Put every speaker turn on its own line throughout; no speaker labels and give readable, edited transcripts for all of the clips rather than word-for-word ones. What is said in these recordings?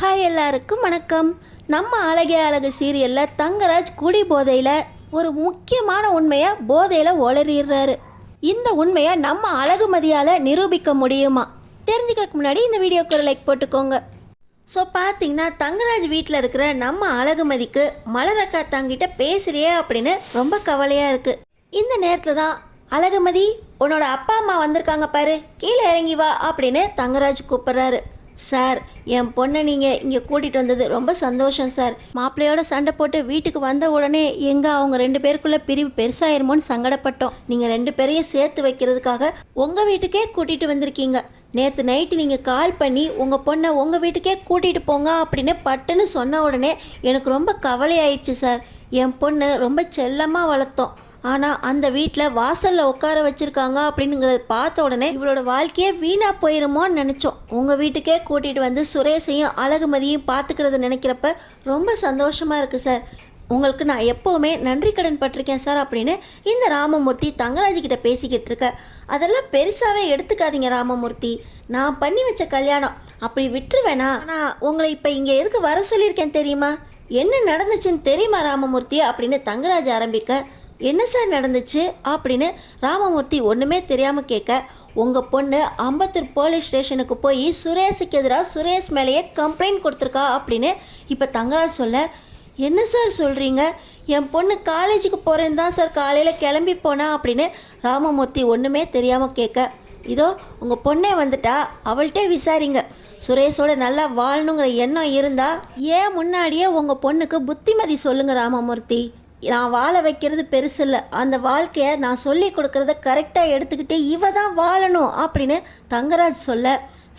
Hi எல்லாருக்கும் வணக்கம். நம்ம அழகே அழகு சீரியலில் தங்கராஜ் குடி போதையில் ஒரு முக்கியமான உண்மையை போதையில் ஒளறிடுறாரு. இந்த உண்மையை நம்ம அழகுமதியால் நிரூபிக்க முடியுமா? தெரிஞ்சுக்கிறதுக்கு முன்னாடி இந்த வீடியோக்கு ஒரு லைக் போட்டுக்கோங்க. ஸோ பார்த்தீங்கன்னா தங்கராஜ் வீட்டில் இருக்கிற நம்ம அழகுமதிக்கு மலரக்கா தங்கிட்ட பேசுறியே அப்படின்னு ரொம்ப கவலையாக இருக்குது. இந்த நேரத்தில் தான் அழகுமதி உன்னோட அப்பா அம்மா வந்திருக்காங்க பாரு, கீழே இறங்கி வா அப்படின்னு தங்கராஜ் கூப்பிட்றாரு. சார், என் பொண்ணை நீங்கள் இங்கே கூட்டிகிட்டு வந்தது ரொம்ப சந்தோஷம் சார். மாப்பிள்ளையோட சண்டை போட்டு வீட்டுக்கு வந்த உடனே அவங்க 2 பேருக்குள்ளே பிரிவு பெருசாயிருமோன்னு சங்கடப்பட்டோம். நீங்கள் 2 பேரையும் சேர்த்து வைக்கிறதுக்காக உங்கள் வீட்டுக்கே கூட்டிகிட்டு வந்திருக்கீங்க. நேற்று நைட்டு நீங்கள் கால் பண்ணி உங்கள் பொண்ணை உங்கள் வீட்டுக்கே கூட்டிகிட்டு போங்க அப்படின்னு பட்டுன்னு சொன்ன உடனே எனக்கு ரொம்ப கவலையாயிடுச்சு சார். என் பொண்ணு ரொம்ப செல்லமாக வளர்த்தோம். ஆனால் அந்த வீட்டில் வாசலில் உட்கார வச்சுருக்காங்க அப்படிங்கிறத பார்த்த உடனே இவளோட வாழ்க்கையே வீணாக போயிருமோன்னு நினச்சோம். உங்கள் வீட்டுக்கே கூட்டிகிட்டு வந்து சுரேஷையும் அழகுமதியும் பார்த்துக்கிறத நினைக்கிறப்ப ரொம்ப சந்தோஷமாக இருக்குது சார். உங்களுக்கு நான் எப்போவுமே நன்றி கடன் பட்டிருக்கேன் சார் அப்படின்னு இந்த ராமமூர்த்தி தங்கராஜ்கிட்ட பேசிக்கிட்டு இருக்க. அதெல்லாம் பெருசாகவே எடுத்துக்காதீங்க ராமமூர்த்தி. நான் பண்ணி வச்ச கல்யாணம் அப்படி விட்டுருவேனா? ஆனால் உங்களை இப்போ இங்கே எதுக்கு வர சொல்லியிருக்கேன் தெரியுமா? என்ன நடந்துச்சுன்னு தெரியுமா ராமமூர்த்தி அப்படின்னு தங்கராஜ் ஆரம்பிக்க, என்ன சார் நடந்துச்சு அப்படின்னு ராமமூர்த்தி ஒன்றுமே தெரியாமல் கேட்க, உங்கள் பொண்ணு அம்பத்தூர் போலீஸ் ஸ்டேஷனுக்கு போய் சுரேஷுக்கு எதிராக சுரேஷ் மேலேயே கம்ப்ளைண்ட் கொடுத்துருக்கா அப்படின்னு இப்போ தங்கராஜ் சொல்ல, என்ன சார் சொல்கிறீங்க? என் பொண்ணு காலேஜுக்கு போகிறேன்னு தான் சார் காலையில் கிளம்பி போனா அப்படின்னு ராமமூர்த்தி ஒன்றுமே தெரியாமல் கேட்க, இதோ உங்கள் பொண்ணே வந்துட்டா, அவள்கிட்டே விசாரிங்க. சுரேஷோட நல்லா வாழணுங்கிற எண்ணம் இருந்தால் ஏன் முன்னாடியே உங்கள் பொண்ணுக்கு புத்திமதி சொல்லுங்கள் ராமமூர்த்தி. நான் வாழ வைக்கிறது பெருசு இல்லை, அந்த வாழ்க்கையை நான் சொல்லி கொடுக்குறத கரெக்டாக எடுத்துக்கிட்டு இவ தான் வாழணும் அப்படின்னு தங்கராஜ் சொல்ல,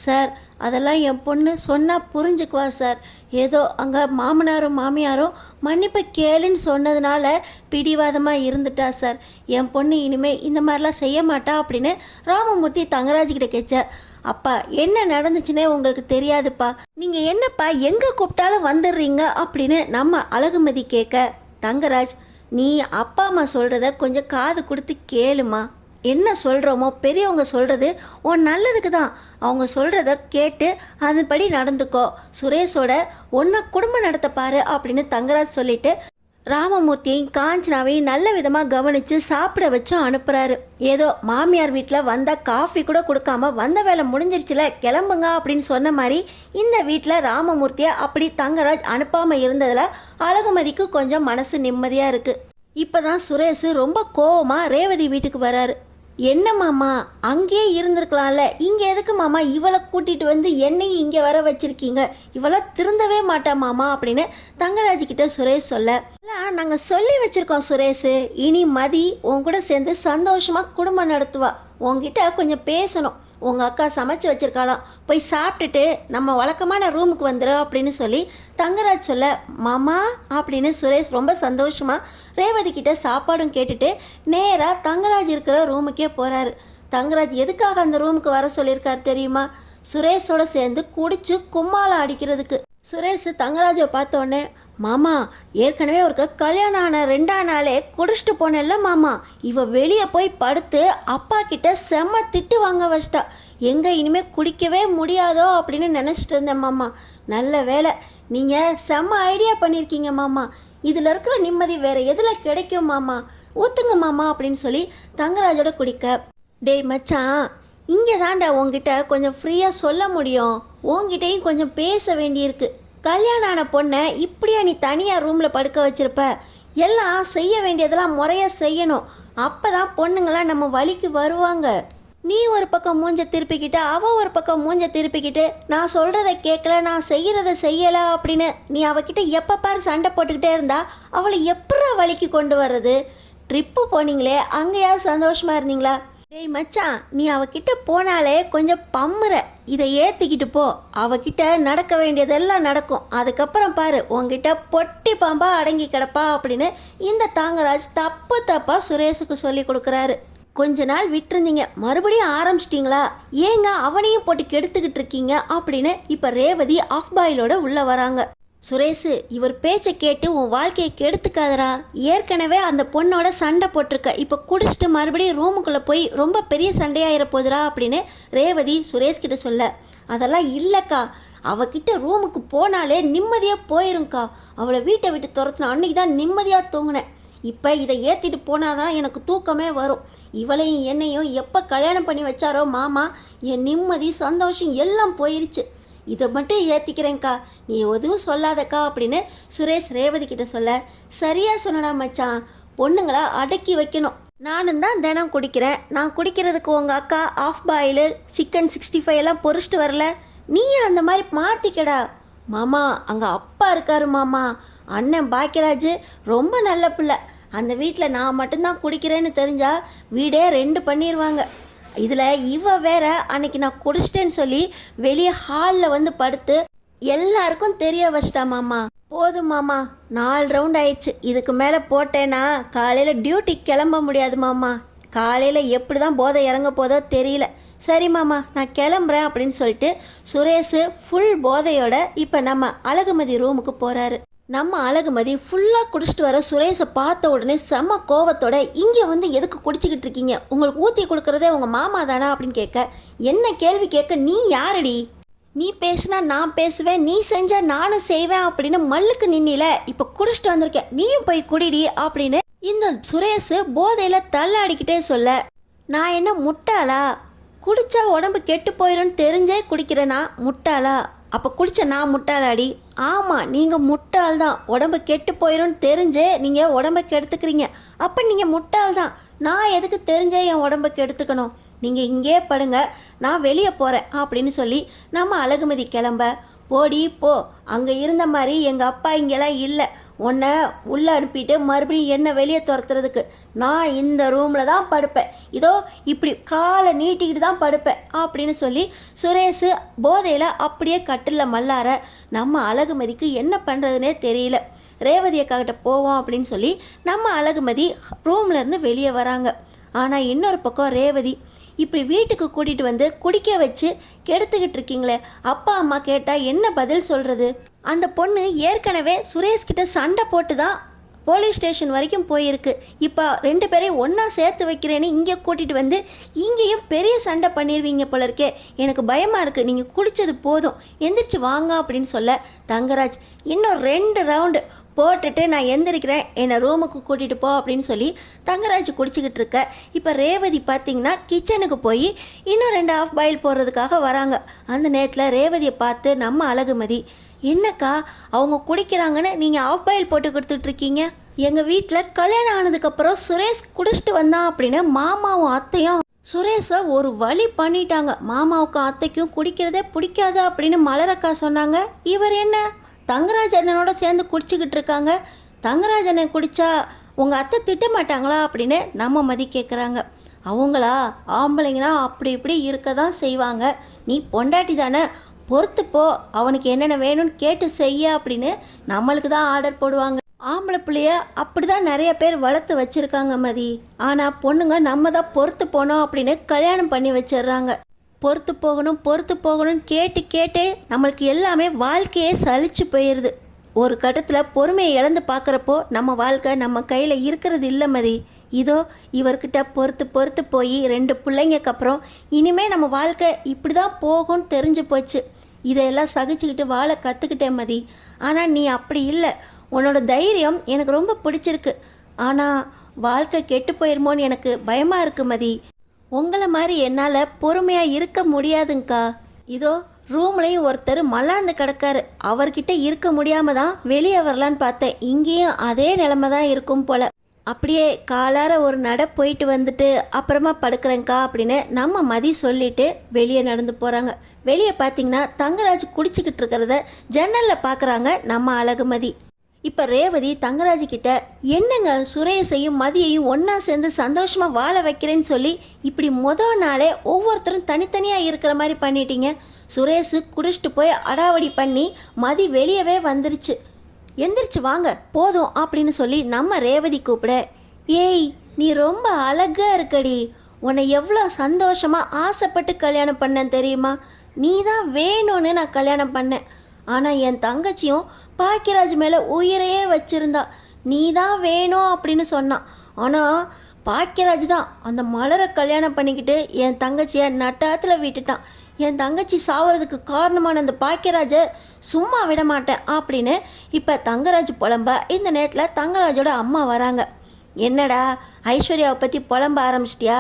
சார் அதெல்லாம் என் பொண்ணு சொன்னால் புரிஞ்சுக்குவா சார். ஏதோ அங்கே மாமனாரும் மாமியாரும் மன்னிப்பு கேளுன்னு சொன்னதுனால பிடிவாதமாக இருந்துட்டா சார். என் பொண்ணு இனிமேல் இந்த மாதிரிலாம் செய்ய மாட்டா அப்படின்னு ராமமூர்த்தி தங்கராஜ்கிட்ட கேட்ச, அப்பா என்ன நடந்துச்சுன்னே உங்களுக்கு தெரியாதுப்பா, நீங்கள் என்னப்பா எங்கே கூப்பிட்டாலும் வந்துடுறீங்க அப்படின்னு நம்ம அழகுமதி கேட்க, தங்கராஜ் நீ அப்பா அம்மா சொல்கிறத கொஞ்சம் காது கொடுத்து கேளுமா. என்ன சொல்கிறோமோ பெரியவங்க சொல்கிறது உன் நல்லதுக்கு தான். அவங்க சொல்கிறத கேட்டு அதுபடி நடந்துக்கோ. சுரேஷோட ஒன்றை குடும்பம் நடத்த பாரு அப்படின்னு தங்கராஜ் சொல்லிட்டு ராமமூர்த்தியையும் காஞ்சனாவையும் நல்ல விதமாக கவனித்து சாப்பிட வச்சும் அனுப்புகிறாரு. ஏதோ மாமியார் வீட்டில் வந்தால் காஃபி கூட கொடுக்காம வந்த வேலை முடிஞ்சிருச்சுல கிளம்புங்க அப்படின்னு சொன்ன மாதிரி இந்த வீட்டில் ராமமூர்த்தியை அப்படி தங்கராஜ் அனுப்பாமல் இருந்ததில் அழகுமதிக்கு கொஞ்சம் மனசு நிம்மதியாக இருக்குது. இப்போ தான் சுரேஷ் ரொம்ப கோவமாக ரேவதி வீட்டுக்கு வராரு. என்ன மாமா அங்கேயே இருந்திருக்கலாம்ல, இங்கே எதுக்கு மாமா இவளை கூட்டிகிட்டு வந்து என்னையும் இங்கே வர வச்சுருக்கீங்க, இவளை திருந்தவே மாட்டா மாமா அப்படின்னு தங்கராஜ்கிட்ட சுரேஷ் சொல்ல, நாங்கள் சொல்லி வச்சுருக்கோம் சுரேஷ், இனி மதி உன் கூட சேர்ந்து சந்தோஷமாக குடும்பம் நடத்துவா, உங்ககிட்ட கொஞ்சம் பேசணும், உங்கள் அக்கா சமைச்சு வச்சுருக்காளாம், போய் சாப்பிட்டுட்டு நம்ம வழக்கமான ரூமுக்கு வந்துடும் அப்படின்னு சொல்லி தங்கராஜ் சொல்ல, மாமா அப்படின்னு சுரேஷ் ரொம்ப சந்தோஷமாக ரேவதி கிட்ட சாப்பாடும் கேட்டுட்டு நேராக தங்கராஜ் இருக்கிற ரூமுக்கே போகிறாரு. தங்கராஜ் எதுக்காக அந்த ரூமுக்கு வர சொல்லியிருக்காரு தெரியுமா? சுரேஷோட சேர்ந்து குடிச்சு கும்மாளம் அடிக்கிறதுக்கு. சுரேஷ் தங்கராஜை பார்த்தோன்னே, மாமா ஏற்கனவே ஒரு கல்யாணம் ஆன 2ஆம் நாளே குடிச்சிட்டு போனேன்ல மாமா, இவ வெளியே போய் படுத்து அப்பா கிட்ட செம்ம திட்டு வாங்க வச்சிட்டா, எங்கே இனிமேல் குடிக்கவே முடியாதோ அப்படின்னு நினச்சிட்டு இருந்தேன் மாமா. நல்ல வேலை நீங்கள் செம்ம ஐடியா பண்ணியிருக்கீங்க மாமா, இதில் இருக்கிற நிம்மதி வேறு எதில் கிடைக்கும் மாமா, ஊற்றுங்க மாமா அப்படின்னு சொல்லி தங்கராஜோட குடிக்க, டேய் மச்சான் இங்கே தாண்டா உங்ககிட்ட கொஞ்சம் ஃப்ரீயாக சொல்ல முடியும், உங்ககிட்டையும் கொஞ்சம் பேச வேண்டியிருக்கு. கல்யாணம் ஆன பொண்ணை இப்படியா நீ தனியாக ரூமில் படுக்க வச்சுருப்ப? எல்லாம் செய்ய வேண்டியதெல்லாம் முறையாக செய்யணும், அப்போ தான் பொண்ணுங்களாம் நம்ம வழிக்கு வருவாங்க. நீ ஒரு பக்கம் மூஞ்ச திருப்பிக்கிட்டு அவள் ஒரு பக்கம் மூஞ்ச திருப்பிக்கிட்டு நான் சொல்கிறத கேட்கல நான் செய்கிறத செய்யலை அப்படின்னு நீ அவகிட்ட எப்போ பாரு சண்டை போட்டுக்கிட்டே இருந்தா அவளை எப்படா வழிக்கு கொண்டு வர்றது? ட்ரிப்பு போனீங்களே அங்கேயாவது சந்தோஷமாக இருந்தீங்களா? டேய் மச்சான் நீ அவகிட்ட போனாலே கொஞ்சம் பம்முற, இதை ஏற்றிக்கிட்டு போ, அவகிட்ட நடக்க வேண்டியதெல்லாம் நடக்கும், அதுக்கப்புறம் பாரு உங்ககிட்ட பொட்டி பாம்பா அடங்கி கிடப்பா அப்படின்னு இந்த தங்கராஜ் தப்பாக சுரேஷுக்கு சொல்லி கொடுக்குறாரு. கொஞ்ச நாள் விட்டுருந்தீங்க, மறுபடியும் ஆரம்பிச்சிட்டிங்களா? ஏங்க அவனையும் போட்டு கெடுத்துக்கிட்டு இருக்கீங்க அப்படின்னு இப்போ ரேவதி ஆஃப் பாயிலோட உள்ளே வராங்க. சுரேஷ் இவர் பேச்சை கேட்டு உன் வாழ்க்கையை கெடுத்துக்காதரா, ஏற்கனவே அந்த பொண்ணோட சண்டை போட்டிருக்க, இப்போ குடிச்சிட்டு மறுபடியும் ரூமுக்குள்ளே போய் ரொம்ப பெரிய சண்டையாயிர போதுரா அப்படின்னு ரேவதி சுரேஷ்கிட்ட சொல்ல, அதெல்லாம் இல்லைக்கா, அவகிட்ட ரூமுக்கு போனாலே நிம்மதியாக போயிருங்க்கா. அவளை வீட்டை விட்டு துரத்துன அன்னைக்கு தான் நிம்மதியாக தூங்கினேன். இப்போ இதை ஏற்றிட்டு போனாதான் எனக்கு தூக்கமே வரும். இவளையும் என்னையும் எப்போ கல்யாணம் பண்ணி வச்சாரோ மாமா, என் நிம்மதி சந்தோஷம் எல்லாம் போயிருச்சு. இதை மட்டும் ஏற்றிக்கிறேங்க்கா, நீ எதுவும் சொல்லாதக்கா அப்படின்னு சுரேஷ் ரேவதி கிட்ட சொல்ல, சரியாக சொன்னடா மச்சான், பொண்ணுங்களை அடக்கி வைக்கணும். நானும் தான் தினம் குடிக்கிறேன். நான் குடிக்கிறதுக்கு உங்கள் அக்கா ஆஃப் பாயிலு சிக்கன் 65 எல்லாம் பொரிச்சிட்டு வரல. நீ அந்த மாதிரி மாற்றிக்கடா. மாமா அங்கே அப்பா இருக்காரு மாமா, அண்ணன் பாக்கியராஜ் ரொம்ப நல்ல பிள்ளை. அந்த வீட்டில் நான் மட்டும்தான் குடிக்கிறேன்னு தெரிஞ்சா வீடே 2 பண்ணிடுவாங்க. இதில் இவ வேற அன்னைக்கு நான் குடிச்சிட்டேன்னு சொல்லி வெளியே ஹாலில் வந்து படுத்து எல்லாருக்கும் தெரிய வச்சிட்டா மாமா. போதும் மாமா, 4 ரவுண்ட் ஆயிடுச்சு. இதுக்கு மேலே போட்டேன்னா காலையில் டியூட்டிக்கு கிளம்ப முடியாது மாமா. காலையில் எப்படி தான் போதை இறங்க போதோ தெரியல. சரி மாமா நான் கிளம்புறேன் அப்படின்னு சொல்லிட்டு சுரேஷ் ஃபுல் போதையோட இப்போ நம்ம அழகுமதி ரூமுக்கு போகிறாரு. நம்ம அழகுமதி ஃபுல்லாக குடிச்சிட்டு வர சுரேஷை பார்த்த உடனே செம்ம கோவத்தோட, இங்கே வந்து எதுக்கு குடிச்சிக்கிட்டு இருக்கீங்க, உங்களுக்கு ஊற்றி கொடுக்குறதே உங்கள் மாமா தானா அப்படின்னு கேட்க, என்ன கேள்வி கேட்க நீ யாரடி, நீ பேசுனா நான் பேசுவேன், நீ செஞ்சா நானும் செய்வேன் அப்படின்னு மல்லுக்கு நின்னில, இப்போ குடிச்சிட்டு வந்திருக்கேன், நீயும் போய் குடிடி அப்படின்னு இந்த சுரேஷ் போதையில் தள்ளாடிக்கிட்டே சொல்ல, நான் என்ன முட்டாளா, குடிச்சா உடம்பு கெட்டு போயிடும்னு தெரிஞ்சே குடிக்கிறேன்னா முட்டாளா, அப்போ குடிச்ச நான் முட்டாளாடி. ஆமாம் நீங்கள் முட்டாள் தான், உடம்பு கெட்டு போயிடும்னு தெரிஞ்சே நீங்கள் உடம்பை கெடுத்துக்கிறீங்க. அப்போ நீங்கள் முட்டாள் தான். நான் எதுக்கு தெரிஞ்சே என் உடம்பை கெடுத்துக்கணும், நீங்கள் இங்கே படுங்க, நான் வெளியே போகிறேன் அப்படின்னு சொல்லி நம்ம அழகுமதி கிளம்ப, போடி போ, அங்கே இருந்த மாதிரி எங்கள் அப்பா இங்கெல்லாம் இல்லை, உன்னை உள்ளே அனுப்பிட்டு மறுபடியும் என்ன வெளியே துரத்துறதுக்கு, நான் இந்த ரூமில் தான் படுப்பேன், இதோ இப்படி காலை நீட்டிக்கிட்டு தான் படுப்பேன் அப்படின்னு சொல்லி சுரேஷ் போதையில் அப்படியே கட்டில் மல்லார நம்ம அழகுமதிக்கு என்ன பண்ணுறதுனே தெரியல. ரேவதி அக்காக்கிட்ட போவோம் அப்படின்னு சொல்லி நம்ம அழகுமதி ரூம்லேருந்து வெளியே வராங்க. ஆனால் இன்னொரு பக்கம் ரேவதி, இப்படி வீட்டுக்கு கூட்டிகிட்டு வந்து குடிக்க வச்சு கெடுத்துக்கிட்டு இருக்கீங்களே, அப்பா அம்மா கேட்டால் என்ன பதில் சொல்கிறது? அந்த பொண்ணு ஏற்கனவே சுரேஷ்கிட்ட சண்டை போட்டு தான் போலீஸ் ஸ்டேஷன் வரைக்கும் போயிருக்கு. இப்போ 2 பேரையும் ஒன்றா சேர்த்து வைக்கிறேன்னு இங்கே கூட்டிகிட்டு வந்து இங்கேயும் பெரிய சண்டை பண்ணிடுவீங்க போல இருக்கே, எனக்கு பயமாக இருக்குது, நீங்கள் குடித்தது போதும், எந்திரிச்சு வாங்க அப்படின்னு சொல்ல, தங்கராஜ் இன்னும் 2 ரவுண்டு போட்டுட்டு நான் எந்திரிக்கிறேன், என்னை ரூமுக்கு கூட்டிகிட்டு போ அப்படின்னு சொல்லி தங்கராஜ் குடிச்சிக்கிட்டு இருக்க. இப்போ ரேவதி பார்த்திங்கன்னா கிச்சனுக்கு போய் இன்னும் 2 ஆஃப் பாயில் போடுறதுக்காக வராங்க. அந்த நேரத்தில் ரேவதியை பார்த்து நம்ம அழகுமதி, என்னக்கா அவங்க குடிக்கிறாங்கன்னு நீங்கள் ஆஃப் பாயில் போட்டு கொடுத்துட்ருக்கீங்க, எங்கள் வீட்டில் கல்யாணம் ஆனதுக்கப்புறம் சுரேஷ் குடிச்சிட்டு வந்தான் அப்படின்னு மாமாவும் அத்தையும் சுரேஷை ஒரு வழி பண்ணிட்டாங்க. மாமாவுக்கும் அத்தைக்கும் குடிக்கிறதே பிடிக்காது அப்படின்னு மலரக்கா சொன்னாங்க. இவர் என்ன தங்கராஜ் அண்ணனோட சேர்ந்து குடிச்சிக்கிட்டு இருக்காங்க, தங்கராஜ் அண்ணன் குடித்தா உங்கள் அத்தை திட்ட மாட்டாங்களா அப்படின்னு நம்ம மதி கேட்குறாங்க. அவங்களா ஆம்பளைங்கன்னா அப்படி இப்படி இருக்க தான் செய்வாங்க, நீ பொண்டாட்டி தானே, பொறுத்துப்போ, அவனுக்கு என்னென்ன வேணும்னு கேட்டு செய்ய அப்படின்னு நம்மளுக்கு தான் ஆர்டர் போடுவாங்க. ஆம்பளை பிள்ளைய அப்படி தான் நிறைய பேர் வளர்த்து வச்சுருக்காங்க மதி. ஆனால் பொண்ணுங்க நம்ம தான் பொறுத்து போனோம் அப்படின்னு கல்யாணம் பண்ணி வச்சிடுறாங்க. பொறுத்து போகணும்னு கேட்டு கேட்டு நம்மளுக்கு எல்லாமே வாழ்க்கையே சலிச்சு போயிடுது. ஒரு கட்டத்தில் பொறுமையை இழந்து பார்க்குறப்போ நம்ம வாழ்க்கை நம்ம கையில் இருக்கிறது இல்லை மதி. இதோ இவர்கிட்ட பொறுத்து போய் 2 பிள்ளைங்களுக்கு அப்புறம் இனிமேல் நம்ம வாழ்க்கை இப்படி தான் போகும்னு தெரிஞ்சு போச்சு. இதையெல்லாம் சகிச்சுக்கிட்டு வாழ கற்றுக்கிட்டேன் மதி. ஆனால் நீ அப்படி இல்லை, உன்னோட தைரியம் எனக்கு ரொம்ப பிடிச்சிருக்கு. ஆனால் வாழ்க்கை கெட்டு போயிருமோன்னு எனக்கு பயமாக இருக்குது மதி. உங்களை மாதிரி என்னால் பொறுமையாக இருக்க முடியாதுங்க்கா. இதோ ரூம்லேயும் ஒருத்தர் மல்லாந்து கிடக்காரு, அவர்கிட்ட இருக்க முடியாமல் தான் வெளியே வரலான்னு பார்த்தேன், இங்கேயும் அதே நிலமை தான் இருக்கும் போல். அப்படியே காலார ஒரு நட போயிட்டு வந்துட்டு அப்புறமா படுக்கிறேங்க்கா அப்படின்னு நம்ம மதி சொல்லிட்டு வெளியே நடந்து போகிறாங்க. வெளியே பார்த்தீங்கன்னா தங்கராஜ் குடிச்சிக்கிட்டு இருக்கிறத ஜன்னலில் பார்க்குறாங்க நம்ம அழகுமதி. இப்போ ரேவதி தங்கராஜ் கிட்ட, என்னங்க சுரேஷையும் மதியையும் ஒன்றா சேர்ந்து சந்தோஷமாக வாழ வைக்கிறேன்னு சொல்லி இப்படி நாளே ஒவ்வொருத்தரும் தனித்தனியாக இருக்கிற மாதிரி பண்ணிட்டீங்க. சுரேஷ் குடிச்சிட்டு போய் அடாவடி பண்ணி மதி வெளியவே வந்துருச்சு, எந்திரிச்சு வாங்க போதும் அப்படின்னு சொல்லி நம்ம ரேவதி கூப்பிட, ஏய் நீ ரொம்ப அழகாக இருக்கடி, உன்னை எவ்வளோ சந்தோஷமாக ஆசைப்பட்டு கல்யாணம் பண்ணேன் தெரியுமா, நீ தான் வேணும்னு நான் கல்யாணம் பண்ணேன். ஆனால் என் தங்கச்சியும் பாக்கியராஜ் மேலே உயிரையே வச்சுருந்தா, நீ தான் வேணும் அப்படின்னு சொன்னான். ஆனால் பாக்கியராஜ் தான் அந்த மலரை கல்யாணம் பண்ணிக்கிட்டு என் தங்கச்சியை நட்டாத்தில் விட்டுட்டான். என் தங்கச்சி சாவறதுக்கு காரணமான அந்த பாக்கியராஜை சும்மா விட மாட்டேன் அப்படின்னு இப்போ தங்கராஜ் புலம்ப இந்த நேரத்தில் தங்கராஜோட அம்மா வராங்க. என்னடா ஐஸ்வர்யாவை பற்றி புலம்ப ஆரம்பிச்சிட்டியா?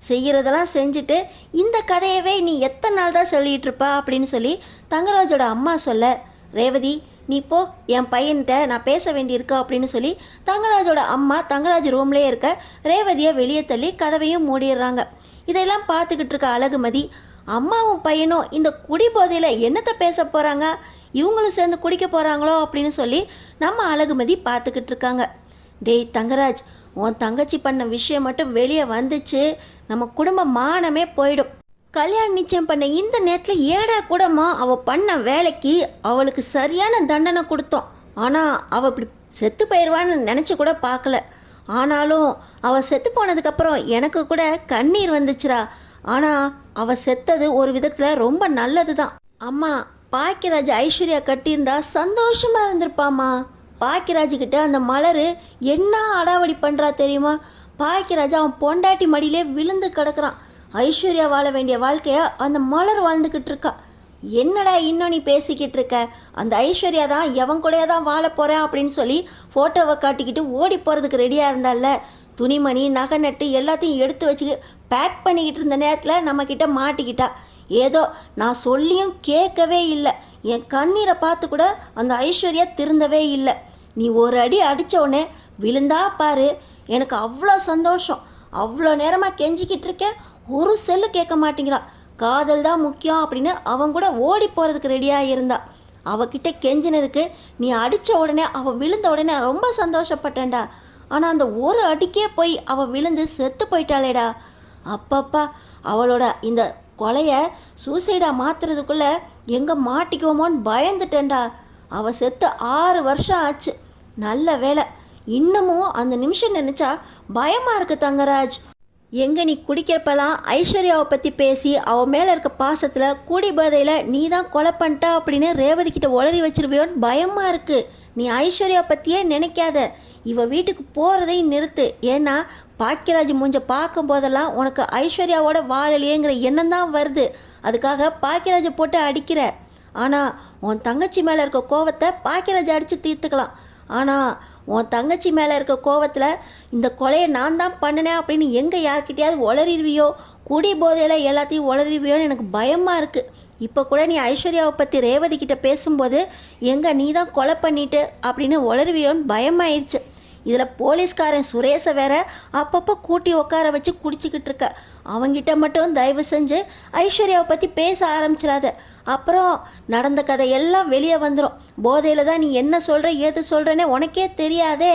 செய்கிறதெல்லாம் செஞ்சுட்டு இந்த கதையவே நீ எத்தனை நாள் தான் சொல்லிகிட்டு இருப்பா அப்படின்னு சொல்லி தங்கராஜோட அம்மா சொல்ல, ரேவதி நீ போ, என் பையன்கிட்ட நான் பேச வேண்டியிருக்கா அப்படின்னு சொல்லி தங்கராஜோட அம்மா தங்கராஜ் ரூம்லேயே இருக்க ரேவதியை வெளியே தள்ளி கதவையும் மூடிடுறாங்க. இதெல்லாம் பார்த்துக்கிட்டு இருக்க அழகுமதி, அம்மாவும் பையனும் இந்த குடி போதையில் என்னத்தை பேச போகிறாங்க, இவங்களும் சேர்ந்து குடிக்க போகிறாங்களோ அப்படின்னு சொல்லி நம்ம அழகுமதி பார்த்துக்கிட்டு இருக்காங்க. டேய் தங்கராஜ், உன் தங்கச்சி பண்ண விஷயம் மட்டும் வெளியே வந்துச்சு, நம்ம குடும்ப மானமே போயிடும். கல்யாணம் நிச்சயம் பண்ண இந்த நேரத்தில் ஏடா கூடமா அவள் பண்ண வேலைக்கு அவளுக்கு சரியான தண்டனை கொடுத்தோம். ஆனால் அவள் இப்படி செத்து போயிடுவான்னு நினச்சி கூட பார்க்கல. ஆனாலும் அவள் செத்து போனதுக்கப்புறம் எனக்கு கூட கண்ணீர் வந்துச்சுரா. ஆனால் அவள் செத்தது ஒரு விதத்தில் ரொம்ப நல்லது தான். அம்மா, பாக்கியராஜ் ஐஸ்வர்யா கட்டியிருந்தா சந்தோஷமாக இருந்திருப்பாம்மா. பாக்கியராஜுக்கிட்ட அந்த மலர் என்ன அடாவடி பண்ணுறா தெரியுமா? பாக்கியராஜ் அவன் பொண்டாட்டி மடியிலே விழுந்து கிடக்குறான். ஐஸ்வர்யா வாழ வேண்டிய வாழ்க்கையை அந்த மலர் வாழ்ந்துக்கிட்டு இருக்கா. என்னடா இன்னும் நீ பேசிக்கிட்டு இருக்க? அந்த ஐஸ்வர்யா தான் எவன் கூடயே தான் வாழ போகிறேன் அப்படின்னு சொல்லி ஃபோட்டோவை காட்டிக்கிட்டு ஓடி போகிறதுக்கு ரெடியாக இருந்தால. துணிமணி நகை நட்டு எல்லாத்தையும் எடுத்து வச்சு பேக் பண்ணிக்கிட்டு இருந்த நேரத்தில் நம்மக்கிட்ட மாட்டிக்கிட்டா. ஏதோ நான் சொல்லியும் கேட்கவே இல்லை. என் கண்ணீரை பார்த்து கூட அந்த ஐஸ்வர்யா திருந்தவே இல்லை. நீ ஒரு அடி அடித்த உடனே விழுந்தா பாரு, எனக்கு அவ்வளோ சந்தோஷம். அவ்வளோ நேரமாக கெஞ்சிக்கிட்டு இருக்கேன், ஒரு செல்லு கேட்க மாட்டேங்கிறான். காதல் தான் முக்கியம் அப்படின்னு அவன் கூட ஓடி போகிறதுக்கு ரெடியாக இருந்தா. அவகிட்ட கெஞ்சினதுக்கு நீ அடித்த உடனே அவள் விழுந்த உடனே ரொம்ப சந்தோஷப்பட்டேன்டா. ஆனால் அந்த ஒரு அடிக்கே போய் அவள் விழுந்து செத்து போயிட்டாளேடா. அப்பப்பா, அவளோட இந்த கொலையை சூசைடாக மாற்றுறதுக்குள்ளே எங்கே மாட்டிக்குவோமோன்னு பயந்துட்டேன்டா. அவள் செத்து 6 வருஷம் ஆச்சு. நல்ல வேலை, இன்னமும் அந்த நிமிஷம் நினச்சா பயமாக இருக்குது தங்கராஜ். எங்கே நீ குடிக்கிறப்பெல்லாம் ஐஸ்வர்யாவை பற்றி பேசி அவள் மேலே இருக்க பாசத்தில் கூடி போதையில் நீ தான் கொலை பண்ணிட்டா அப்படின்னு ரேவதிக்கிட்ட உளறி வச்சிருவியோன்னு பயமாக இருக்குது. நீ ஐஸ்வர்யாவை பற்றியே நினைக்காத. இவள் வீட்டுக்கு போகிறதையும் நிறுத்து. ஏன்னா பாக்கியராஜ் மூஞ்ச பார்க்கும் போதெல்லாம் உனக்கு ஐஸ்வர்யாவோட வாழலையேங்கிற எண்ணம் தான் வருது. அதுக்காக பாக்கியராஜை போட்டு அடிக்கிற. ஆனால் உன் தங்கச்சி மேலே இருக்க கோவத்தை பாக்கியராஜ் அடித்து தீர்த்துக்கலாம். ஆனால் உன் தங்கச்சி மேலே இருக்க கோவத்தில் இந்த கொலையை நான் தான் பண்ணினேன் அப்படின்னு எங்கே யார்கிட்டையாவது உளறிடுவியோ, குடி போதையில் எல்லாத்தையும் உளறிடுவியோன்னு எனக்கு பயமாக இருக்குது. இப்போ கூட நீ ஐஸ்வர்யாவை பற்றி ரேவதிக்கிட்ட பேசும்போது எங்கே நீ தான் கொலை பண்ணிட்டு அப்படின்னு உளறுவியோன்னு பயமாயிடுச்சு. இதில் போலீஸ்காரன் சுரேஷை வேற அப்பப்போ கூட்டி உட்கார வச்சு குடிச்சிக்கிட்டு இருக்க. அவங்கிட்ட மட்டும் தயவு செஞ்சு ஐஸ்வர்யாவை பற்றி பேச ஆரம்பிச்சிடாத. அப்புறம் நடந்த கதை எல்லாம் வெளியே வந்துடும். போதையில் தான் நீ என்ன சொல்கிற ஏது சொல்கிறேன்னே உனக்கே தெரியாதே.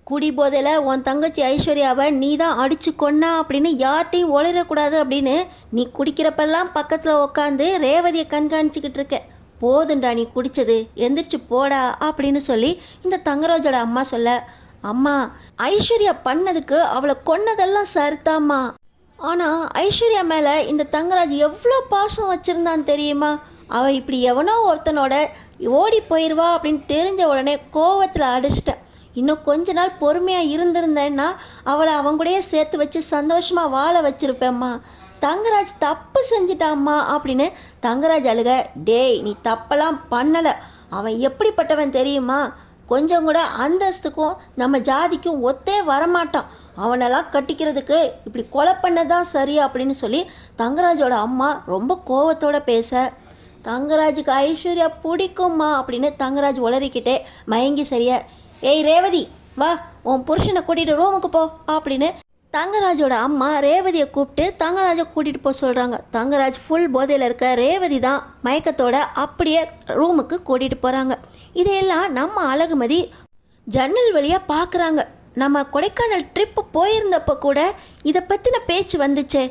குடி போதையில் உன் தங்கச்சி ஐஸ்வர்யாவை நீ தான் அடித்து கொன்னா அப்படின்னு யார்ட்டையும் ஒளிரக்கூடாது அப்படின்னு நீ குடிக்கிறப்பெல்லாம் பக்கத்தில் உட்காந்து ரேவதியை கண்காணிச்சிக்கிட்டு இருக்க. போதுண்டா நீ குடித்தது, எந்திரிச்சு போடா அப்படின்னு சொல்லி இந்த தங்கராஜோட அம்மா சொல்ல, அம்மா ஐஸ்வர்யா பண்ணதுக்கு அவளை கொன்னதெல்லாம் சரிதாம்மா. ஆனால் ஐஸ்வர்யா மேலே இந்த தங்கராஜ் எவ்வளோ பாசம் வச்சுருந்தான்னு தெரியுமா? அவள் இப்படி எவனோ ஒருத்தனோட ஓடி போயிடுவா அப்படின்னு தெரிஞ்ச உடனே கோவத்தில் அடிச்சிட்டேன். இன்னும் கொஞ்ச நாள் பொறுமையாக இருந்திருந்தேன்னா அவளை அவங்கூடயே சேர்த்து வச்சு சந்தோஷமாக வாழ வச்சுருப்பேம்மா. தங்கராஜ் தப்பு செஞ்சிட்டாம்மா அப்படின்னு தங்கராஜ் அழுக. டேய், நீ தப்பெல்லாம் பண்ணலை. அவன் எப்படிப்பட்டவன் தெரியுமா? கொஞ்சம் கூட அந்தஸ்துக்கும் நம்ம ஜாதிக்கும் ஒத்தே வரமாட்டான். அவனெல்லாம் கட்டிக்கிறதுக்கு இப்படி கொலை பண்ணதான் சரி அப்படின்னு சொல்லி தங்கராஜோட அம்மா ரொம்ப கோவத்தோடு பேச, தங்கராஜுக்கு ஐஸ்வர்யா பிடிக்கும்மா அப்படின்னு தங்கராஜ் உளறிக்கிட்டே மயங்கி சரியா, ஏய் ரேவதி வா, உன் புருஷனை கூட்டிகிட்டு ரூமுக்கு போ அப்படின்னு தங்கராஜோட அம்மா ரேவதியை கூப்பிட்டு தங்கராஜை கூட்டிகிட்டு போக சொல்கிறாங்க. தங்கராஜ் ஃபுல் போதையில் இருக்க ரேவதி தான் மயக்கத்தோட அப்படியே ரூமுக்கு கூட்டிகிட்டு போகிறாங்க. இதையெல்லாம் நம்ம அழகுமதி ஜன்னல் வழியாக பார்க்குறாங்க. நம்ம கொடைக்கானல் ட்ரிப்பு போயிருந்தப்போ கூட இதை பற்றின பேச்சு வந்துச்சே.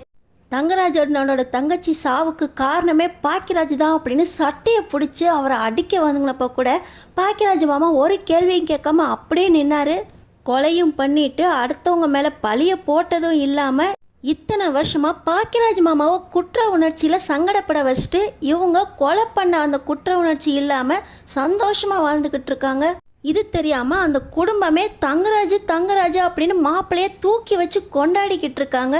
தங்கராஜோட தங்கச்சி சாவுக்கு காரணமே பாக்கியராஜ் தான் அப்படின்னு சட்டையை பிடிச்சி அவரை அடிக்க வந்துங்களப்போ கூட பாக்கியராஜ் மாமா ஒரு கேள்வியும் கேட்காம அப்படியே நின்னார். கொலையும் பண்ணிட்டு அடுத்தவங்க மேலே பழிய போட்டதும் இல்லாமல் இத்தனை வருஷமாக பாக்கியராஜ் மாமாவை குற்ற உணர்ச்சியில் சங்கடப்பட வச்சுட்டு இவங்க கொலை பண்ண அந்த குற்ற உணர்ச்சி இல்லாமல் சந்தோஷமாக வாழ்ந்துக்கிட்டு இருக்காங்க. இது தெரியாமல் அந்த குடும்பமே தங்கராஜ் தங்கராஜ் அப்படின்னு மாப்பிள்ளையே தூக்கி வச்சு கொண்டாடிக்கிட்டு இருக்காங்க.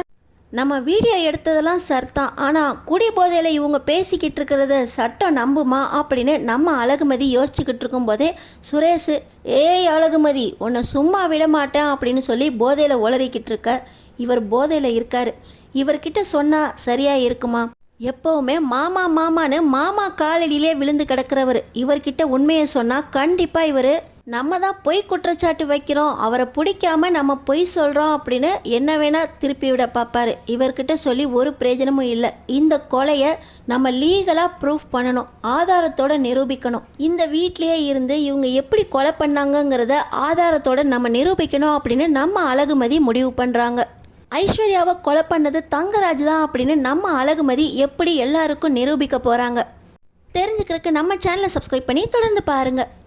நம்ம வீடியோ எடுத்ததெல்லாம் சர்தான், ஆனால் குடி போதையில் இவங்க பேசிக்கிட்டு இருக்கிறத சட்டம் நம்புமா அப்படின்னு நம்ம அழகுமதி யோசிச்சுக்கிட்டு இருக்கும்போதே சுரேஷ், ஏய் அழகுமதி, உன்னை சும்மா விட மாட்டேன் அப்படின்னு சொல்லி போதையில் உளறிக்கிட்டு இருக்க. இவர் போதையில் இருக்காரு. இவர்கிட்ட சொன்னால் சரியாக இருக்குமா? எப்போவுமே மாமா மாமான்னு மாமா காலடியிலே விழுந்து கிடக்கிறவர் இவர்கிட்ட உண்மையை சொன்னால் கண்டிப்பாக இவர் நம்ம தான் பொய் குற்றச்சாட்டு வைக்கிறோம், அவரை பிடிக்காம நம்ம பொய் சொல்கிறோம் அப்படின்னு என்ன வேணால் திருப்பி விட பார்ப்பாரு. இவர்கிட்ட சொல்லி ஒரு பிரயோஜனமும் இல்லை. இந்த கொலையை நம்ம லீகலாக ப்ரூஃப் பண்ணணும், ஆதாரத்தோடு நிரூபிக்கணும். இந்த வீட்டிலேயே இருந்து இவங்க எப்படி கொலை பண்ணாங்கங்கிறத ஆதாரத்தோடு நம்ம நிரூபிக்கணும் அப்படின்னு நம்ம அழகுமதி முடிவு பண்ணுறாங்க. ஐஸ்வர்யாவை கொலை பண்ணது தங்கராஜ் தான் அப்படின்னு நம்ம அழகுமதி எப்படி எல்லாருக்கும் நிரூபிக்க போகிறாங்க தெரிஞ்சுக்கிறதுக்கு நம்ம சேனலை சப்ஸ்கிரைப் பண்ணி தொடர்ந்து பாருங்கள்.